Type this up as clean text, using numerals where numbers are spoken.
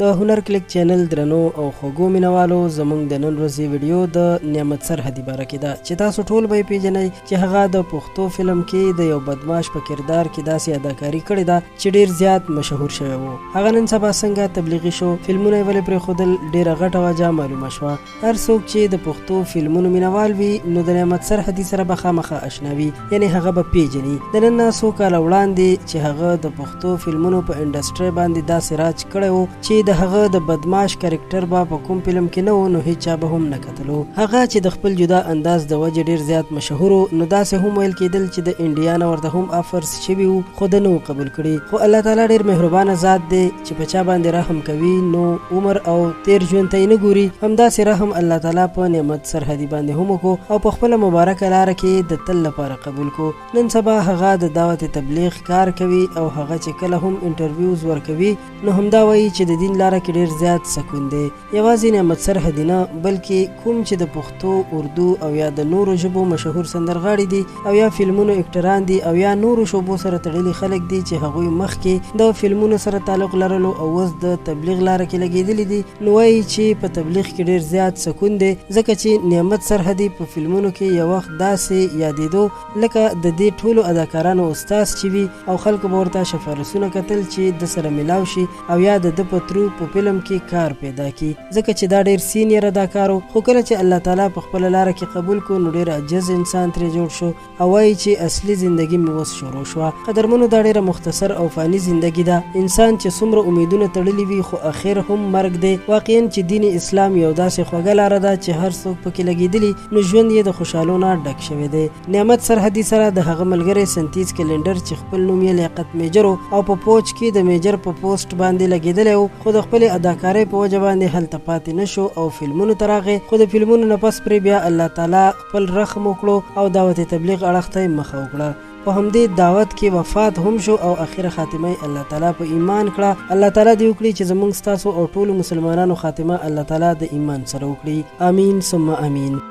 د هنر کلیک چینل درنو او خوږو مینوالو زموږ د نن ورځې ویډیو د نعمت سرحدي بارکې ده چې تاسو ټول به یې پیژنئ چې هغه د پښتو فلم کې د یو بدمعاش په کردار کې داسې اداکاري کړې ده چې ډیر زیات مشهور شوی و. هغه نن سبا څنګه تبلیغي شو، فلمونه یې ولې پرېښودل، ډیره غټه وجه معلومه شوه. هر څوک چې د پښتو فلمونو مینوال وي نو د نعمت سرحدي سره به خامخا اشنا وي، یعنی هغه به پیژني. د نن نه څو کاله وړاندې چې هغه د پښتو فلمونو په انډسټرۍ باندې داسې راج کړی و چې د هغه د بدمعاش کرکټر به په کوم فلم کې نه و نو هیچا به هم نه کتلو. هغه چې د خپل جدا انداز د وجې ډیر زیات مشهور نو داسې هم ویل کېدل چې د انډیا نه ورته هم آفرز شوي وو خو ده نه قبول کړي. خو الله تعالی ډیر مهربانه ذات دی چې په چا باندې رحم کوي نو عمر او تیر ژوند ته یې نه ګوري. همداسې رحم الله تعالی په نعمت سرحدي باندې هم وکړو او په خپله مبارکه لاره کې د تل لپاره قبول کړو. نن سبا هغه د دعوت تبلیغ کار کوي او هغه چې کله هم انټرویوز ورکوي نو همدا وایي چې د دین لاره کې ډیر زیات سکون دی. یوازې نعمت سرحدي نه بلکې کوم چې د پښتو، اردو او یا د نورو ژبو مشهور سندرغاړي دي او یا فلمونو اکټران دي او یا نورو شوبو سره تړلي خلک دي چې هغوی مخکې د فلمونو سره تعلق لرلو او اوس د تبلیغ لاره کې لګېدلي دي نو وایي چې په تبلیغ کې ډیر زیات سکون دی، ځکه چې نعمت سرحدي په فلمونو کې یو وخت داسې یادېدو لکه د دې ټولو اداکارانو استاد چې وي او خلکو به ورته شفارسونه کتل چې د سره ملاو شي او یا د ده په ترو په فلم کې کار پیدا کی، ځکه چې دا ډیر سینیر اداکارو. خو کله چې الله تعالی په خپل لاره کې قبول کو نو ډیر عجز انسان ترې جوړ شو او وایي چې اصلي زندگی مې اوس شروع شوه. قدرمنو دا ډیره مختصر او فانی زندگی ده. انسان چې څومره امیدونه تړلي وي خو اخر هم مرګ دی. واقعا چې دین اسلام یو داسې خوږه لاره ده چې هر څوک پکې لګېدلي نو ژوند یې د خوشحالو نه ډک شوی دی. نعمت سرحدي سره د هغه ملګری سنتیز کلندر چې خپل نوم یې لیاقت میجر او په پوج کې د میجر په پوسټ باندې لګېدلی و خو د خپل اداکارۍ په وجه باندې هلته پاتې نشو او فلمونو ته راغی. خو د فلمونو نه پس پرې بیا الله تعالی خپل رحم وکړو او دعوت تبلیغ اړخ ته یې مخه وکړه. په همدې دعوت کې وفات هم شو او اخر خاتمه الله تعالی په ایمان کړه. الله تعالی دې وکړي چې زموږ ستاسو او ټولو مسلمانانو خاتمه الله تعالی د ایمان سره وکړي. امین ثم امین.